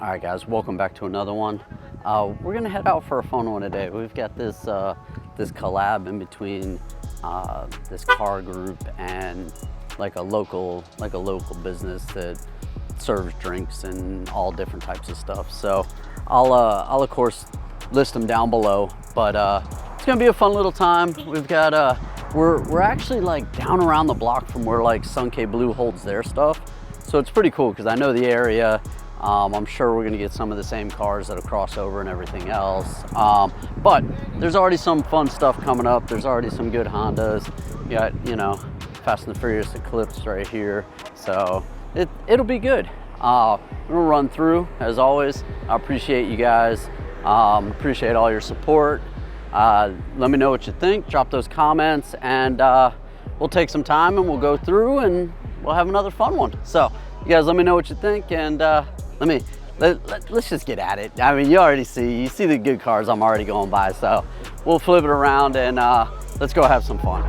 All right, guys, welcome back to another one. We're gonna head out for a fun one today. We've got this this collab in between this car group and like a local business that serves drinks and all different types of stuff. So I'll of course list them down below. But it's gonna be a fun little time. We've got we're actually like down around the block from where like SoCal Blue holds their stuff. So it's pretty cool because I know the area. I'm sure we're gonna get some of the same cars that'll cross over and everything else. But there's already some fun stuff coming up. There's already some good Hondas. You got, you know, Fast and the Furious Eclipse right here. So it'll be good. We're gonna run through, as always. I appreciate you guys. Appreciate all your support. Let me know what you think. Drop those comments and we'll take some time and we'll go through and we'll have another fun one. So you guys let me know what you think and let's just get at it. I mean, you see the good cars I'm already going by, so we'll flip it around and let's go have some fun.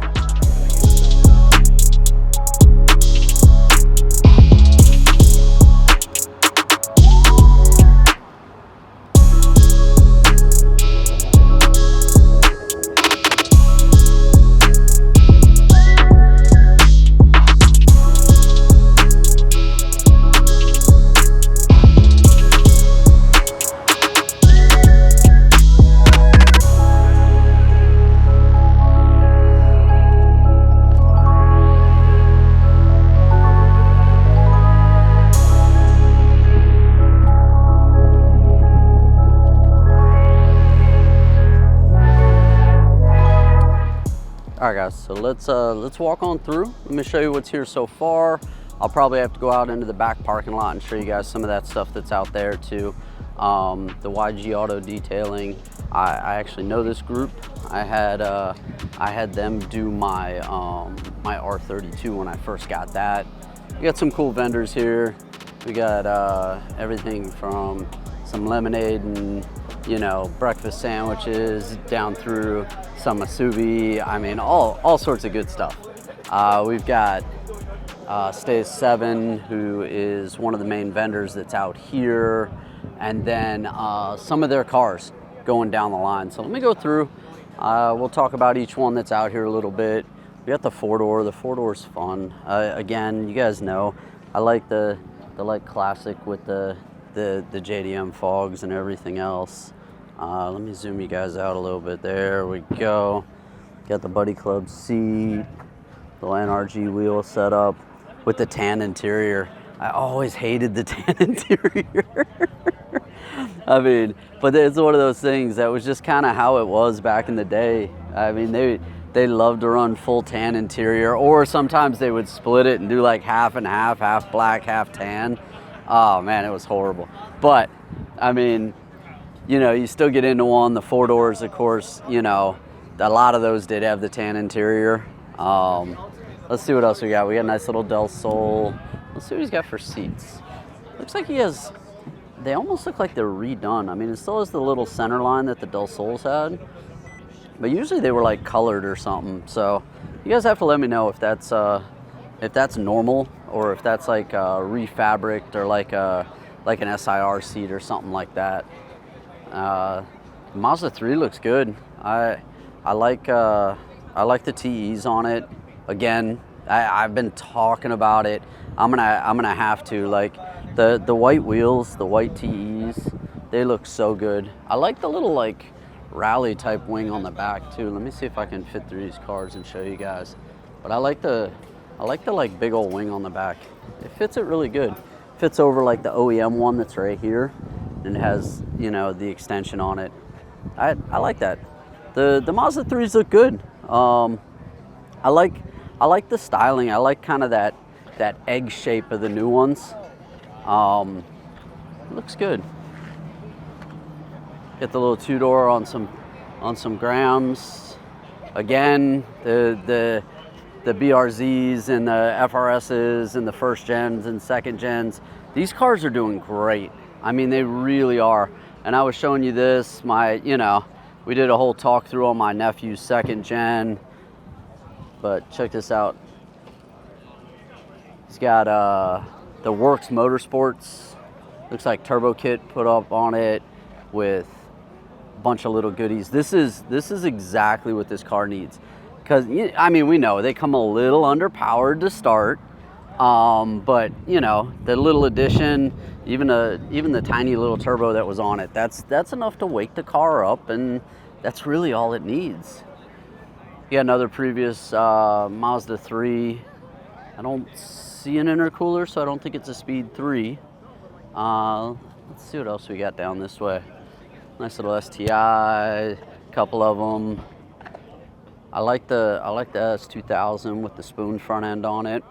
All right, guys, so let's walk on through. Let me show you what's here so far. I'll probably have to go out into the back parking lot and show you guys some of that stuff that's out there too. The YG Auto Detailing. I actually know this group. I had them do my my R32 when I first got that. We got some cool vendors here. We got everything from some lemonade and, you know, breakfast sandwiches down through some masubi. I mean, all sorts of good stuff. We've got Stay 7, who is one of the main vendors that's out here, and then some of their cars going down the line. So let me go through. We'll talk about each one that's out here a little bit. We got the 4-door. The 4-door's fun. Again, you guys know I like the like classic with the JDM fogs and everything else. Let me zoom you guys out a little bit. There we go. Got the Buddy Club seat, the NRG wheel setup with the tan interior. I always hated the tan interior. I mean, but it's one of those things that was just kind of how it was back in the day. I mean, they loved to run full tan interior, or sometimes they would split it and do like half and half black, half tan. Oh man, it was horrible. But I mean, you know, you still get into one. The 4-doors, of course, you know, a lot of those did have the tan interior. Let's see what else we got. We got a nice little Del Sol. Let's see what he's got for seats. Looks like he has, they almost look like they're redone. I mean, it still has the little center line that the Del Sols had, but usually they were like colored or something. So you guys have to let me know if that's normal or if that's like refabricated or like an SIR seat or something like that. Mazda 3 looks good. I like the TEs on it. Again, I've been talking about it. I'm gonna have to, like, the white wheels, the white TEs, they look so good. I like the little like rally type wing on the back too. Let me see if I can fit through these cars and show you guys. But I like the like big old wing on the back. It fits it really good. Fits over like the OEM one that's right here, and it has, you know, the extension on it. I like that. The Mazda 3s look good. I like the styling. I like kind of that egg shape of the new ones. Looks good. Get the little 2-door on some grams. Again, the BRZs and the FRSs and the first gens and second gens. These cars are doing great. I mean, they really are. And I was showing you this, we did a whole talk through on my nephew's second gen, but check this out. He's got the Works Motorsports Looks like turbo kit put up on it with a bunch of little goodies. This is exactly what this car needs. Because, I mean, we know they come a little underpowered to start. But you know, the little addition, even the tiny little turbo that was on it, that's enough to wake the car up, and that's really all it needs. You got another previous Mazda 3. I don't see an intercooler, so I don't think it's a Speed 3. Let's see what else we got down this way. Nice little STI, couple of them. I like the S2000 with the spoon front end on it.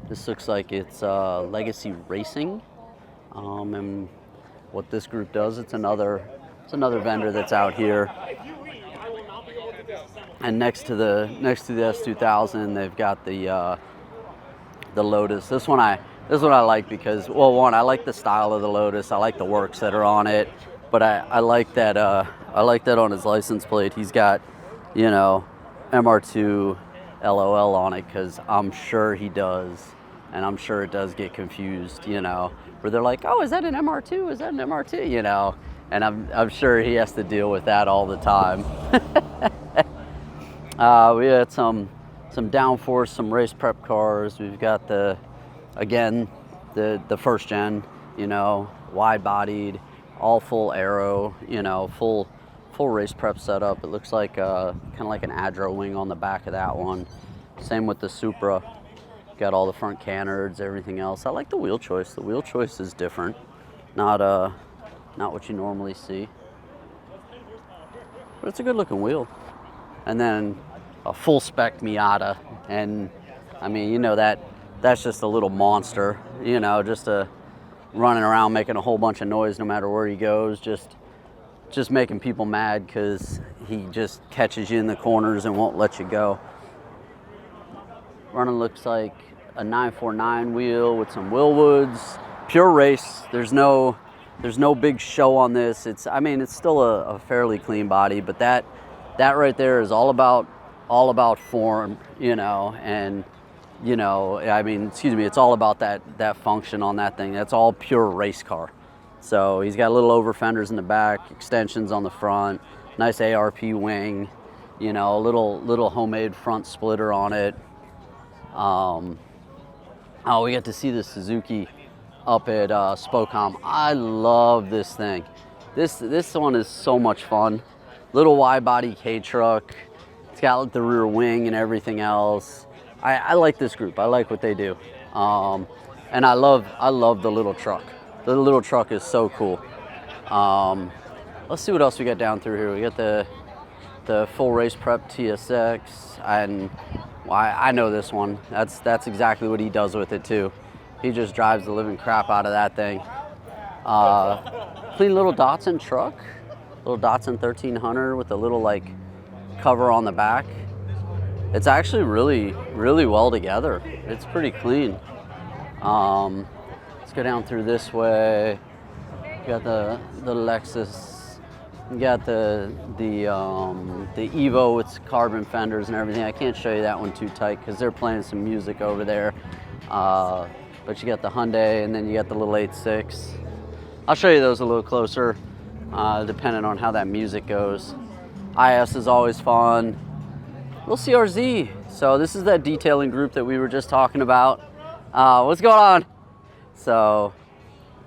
This looks like it's Legacy Racing, and what this group does, it's another vendor that's out here. And next to the S2000, they've got the Lotus. This one I like because, well, one, I like the style of the Lotus. I like the works that are on it, but I like that on his license plate he's got, you know, MR2 LOL on it, because I'm sure he does. And I'm sure it does get confused, you know, where they're like, oh, is that an MR2? Is that an MR2? You know, and I'm sure he has to deal with that all the time. We had some downforce, some race prep cars. We've got the first gen, you know, wide bodied, all full aero, you know, full race prep setup. It looks like kind of like an Adro wing on the back of that one. Same with the Supra. Got all the front canards, everything else. I like the wheel choice. The wheel choice is different, not what you normally see. But it's a good looking wheel. And then a full spec Miata, and I mean, you know, that's just a little monster. You know, just running around making a whole bunch of noise no matter where he goes. Just making people mad because he just catches you in the corners and won't let you go. Running looks like a 949 wheel with some Willwoods, pure race. There's no big show on this. I mean, it's still a fairly clean body, but that right there is all about form, you know, and you know, I mean, excuse me, it's all about that function on that thing. That's all pure race car. So he's got little over fenders in the back, extensions on the front, nice ARP wing, you know, a little homemade front splitter on it. Oh, we got to see the Suzuki up at SoCal. I love this thing. This one is so much fun. Little wide body K-truck. It's got like the rear wing and everything else. I like this group. I like what they do. And I love the little truck. The little truck is so cool. Let's see what else we got down through here. We got the full race prep TSX, and well, I know this one. That's exactly what he does with it too. He just drives the living crap out of that thing. Clean little Datsun truck, little Datsun 1300 with a little like cover on the back. It's actually really, really well together. It's pretty clean. Let's go down through this way. You got the Lexus. You got the Evo with carbon fenders and everything. I can't show you that one too tight because they're playing some music over there. But you got the Hyundai, and then you got the little 8.6. I'll show you those a little closer, depending on how that music goes. IS is always fun. Little CRZ. So this is that detailing group that we were just talking about. What's going on? So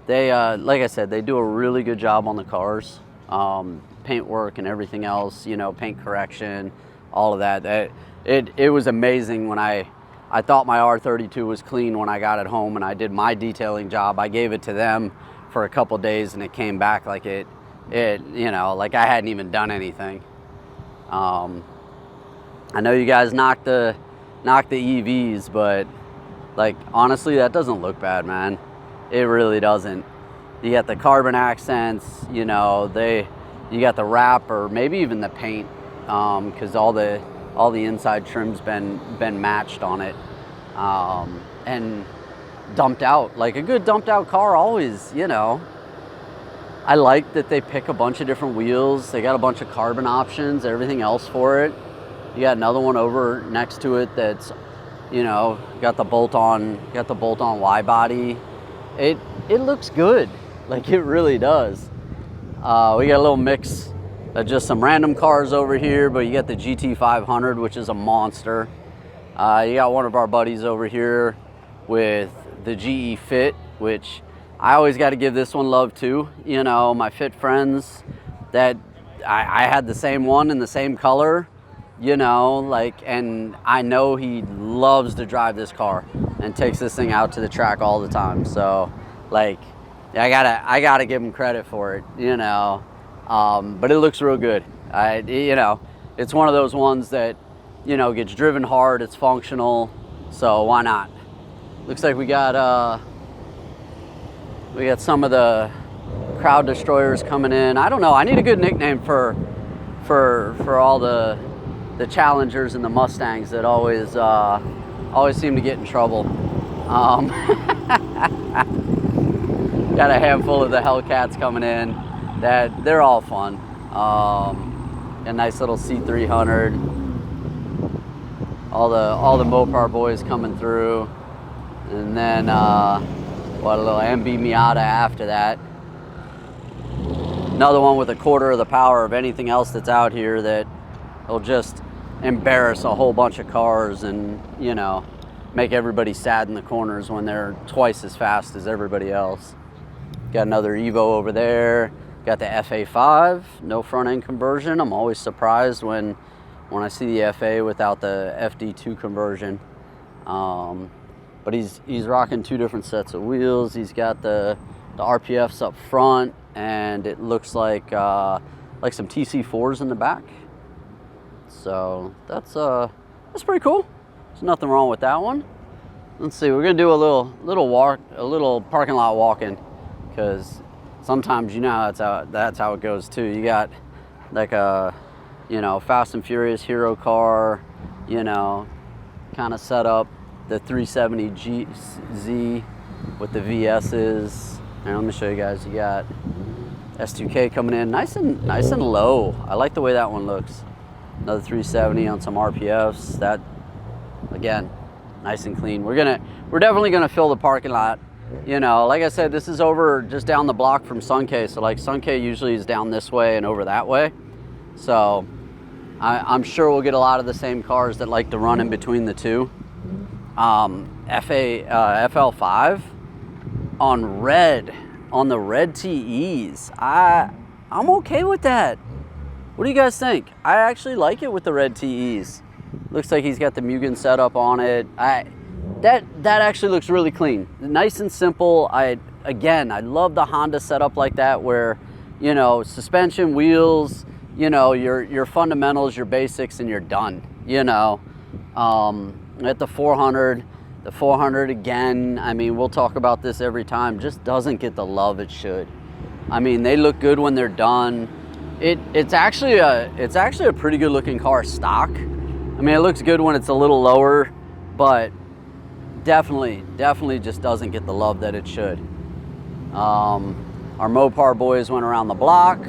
they, like I said, they do a really good job on the cars. Paint work and everything else, you know, paint correction, all of that. It was amazing when I thought my R32 was clean when I got it home and I did my detailing job. I gave it to them for a couple days and it came back like it you know, like I hadn't even done anything. I know you guys knock the EVs, but like honestly, that doesn't look bad, man. It really doesn't. You got the carbon accents, you know, you got the wrap or maybe even the paint, because all the inside trim's been matched on it, and dumped out. Like a good dumped out car always, you know. I like that they pick a bunch of different wheels. They got a bunch of carbon options, everything else for it. You got another one over next to it that's, you know, got the bolt-on wide body. it looks good. Like, it really does. We got a little mix of just some random cars over here, but you got the GT500, which is a monster. You got one of our buddies over here with the GE Fit, which I always got to give this one love too. You know, my Fit friends, that I had the same one in the same color, you know, like, and I know he loves to drive this car and takes this thing out to the track all the time. So, like, I gotta give him credit for it, you know. But it looks real good. You know, it's one of those ones that, you know, gets driven hard, it's functional, so why not? Looks like we got some of the crowd destroyers coming in. I don't know, I need a good nickname for all the Challengers and the Mustangs that always seem to get in trouble. Got a handful of the Hellcats coming in. That they're all fun. A nice little C300. All the Mopar boys coming through, and then a little MB Miata after that. Another one with a quarter of the power of anything else that's out here that will just embarrass a whole bunch of cars and, you know, make everybody sad in the corners when they're twice as fast as everybody else. Got another Evo over there. Got the FA5, no front end conversion. I'm always surprised when I see the FA without the FD2 conversion. But he's rocking two different sets of wheels. He's got the RPFs up front, and it looks like some TC4s in the back. So that's pretty cool. There's nothing wrong with that one. Let's see, we're gonna do a little parking lot walking, because sometimes, you know, that's how it goes too. You got like a, you know, Fast and Furious hero car, you know, kind of set up, the 370Z with the VS's. And let me show you guys. You got S2K coming in, nice and low. I like the way that one looks. Another 370 on some RPFs. That, again, nice and clean. We're definitely gonna fill the parking lot. You know, like I said, this is over just down the block from SunK. So like SunK usually is down this way and over that way. So I'm sure we'll get a lot of the same cars that like to run in between the two. FL5 on the red TEs. I'm okay with that. What do you guys think? I actually like it with the red TEs. Looks like he's got the Mugen setup on it. That actually looks really clean, nice and simple. I love the Honda setup like that, where, you know, suspension, wheels, you know, your fundamentals, your basics, and you're done. You know, at the 400 again. I mean, we'll talk about this every time. Just doesn't get the love it should. I mean, they look good when they're done. It's actually a pretty good looking car stock. I mean, it looks good when it's a little lower, but definitely just doesn't get the love that it should. Our Mopar boys went around the block.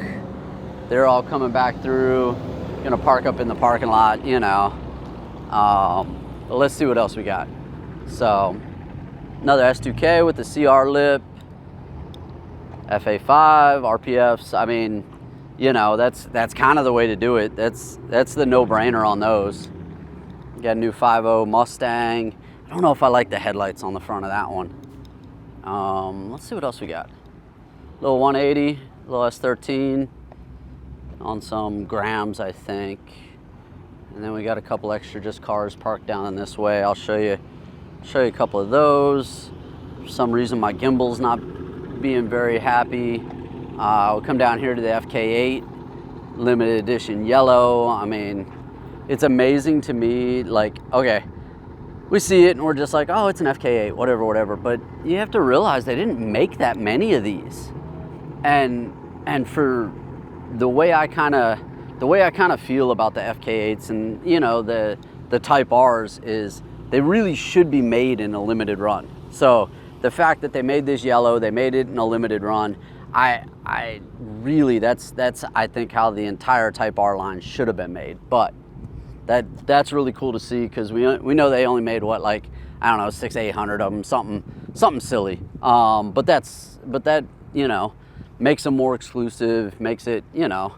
They're all coming back through. Gonna park up in the parking lot, you know. But let's see what else we got. So, another S2K with the CR lip, FA5, RPFs. I mean, you know, that's kind of the way to do it. That's the no-brainer on those. Got a new 5.0 Mustang. I don't know if I like the headlights on the front of that one. Let's see what else we got. Little 180, little S13 on some grams, I think. And then we got a couple extra just cars parked down in this way. I'll show you a couple of those. For some reason, my gimbal's not being very happy. We'll come down here to the FK8 limited edition yellow. I mean, it's amazing to me. Like, okay, we see it and we're just like, oh, it's an FK8, whatever. But you have to realize they didn't make that many of these. And for the way I kind of feel about the FK8s and, you know, the Type Rs is they really should be made in a limited run. So the fact that they made this yellow, they made it in a limited run, I really, that's I think how the entire Type R line should have been made. But that's really cool to see, because we know they only made what, like, I don't know, 600-800 of them, something silly. But that, you know, makes them more exclusive, makes it, you know,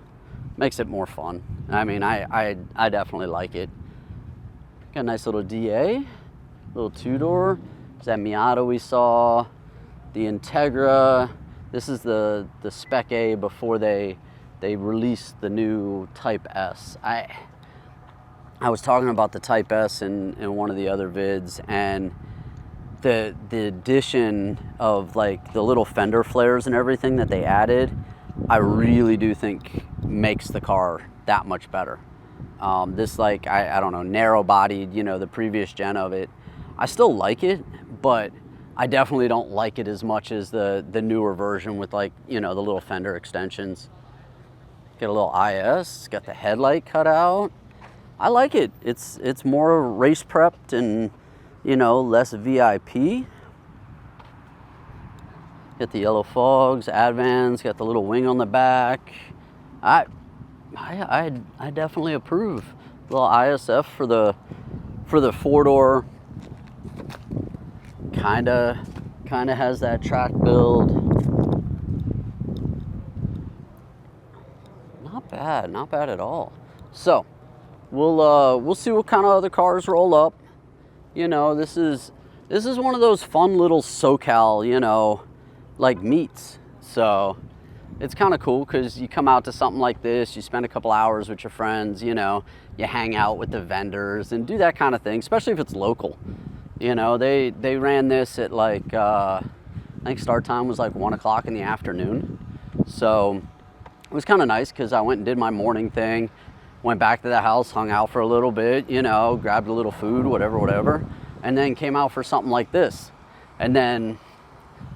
makes it more fun. I mean, I definitely like it. Got a nice little DA, little two-door. There's that Miata we saw, the Integra. This is the Spec A before they released the new Type S. I was talking about the Type S in one of the other vids, and the addition of like the little fender flares and everything that they added, I really do think makes the car that much better. This, like, I don't know, narrow bodied, you know, the previous gen of it, I still like it, but I definitely don't like it as much as the newer version with, like, you know, the little fender extensions. Get a little IS, got the headlight cut out. I like it. It's more race prepped and, you know, less VIP. Get the yellow fogs, Advans, got the little wing on the back. I definitely approve. Little ISF for the four-door. Kinda has that track build. Not bad at all. So we'll see what kind of other cars roll up. You know, this is one of those fun little SoCal, you know, like meets. So it's kind of cool because you come out to something like this, you spend a couple hours with your friends, you know, you hang out with the vendors and do that kind of thing, especially if it's local. You know, they ran this at like, I think start time was like 1 o'clock in the afternoon. So it was kind of nice because I went and did my morning thing, went back to the house, hung out for a little bit, you know, grabbed a little food, whatever, and then came out for something like this. And then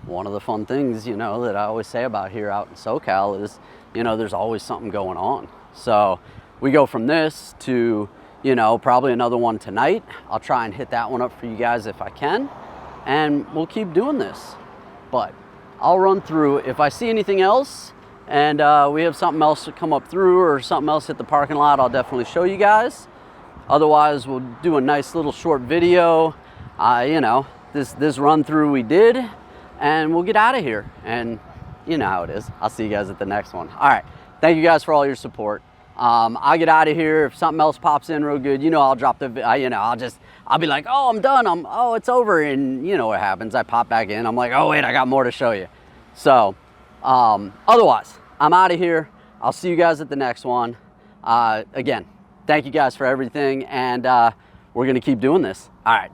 one of the fun things, you know, that I always say about here out in SoCal is, you know, there's always something going on. So we go from this to, you know, probably another one tonight. I'll try and hit that one up for you guys if I can, and we'll keep doing this. But I'll run through. If I see anything else and we have something else to come up through or something else hit the parking lot, I'll definitely show you guys. Otherwise, we'll do a nice little short video, you know, this run through we did, and we'll get out of here. And you know how it is. I'll see you guys at the next one. All right. Thank you guys for all your support. I'll get out of here. If something else pops in real good, you know, I'll drop the, you know, I'll be like, oh, I'm done. Oh, it's over. And you know what happens. I pop back in. I'm like, oh, wait, I got more to show you. So, otherwise, I'm out of here. I'll see you guys at the next one. Again, thank you guys for everything. And we're going to keep doing this. All right.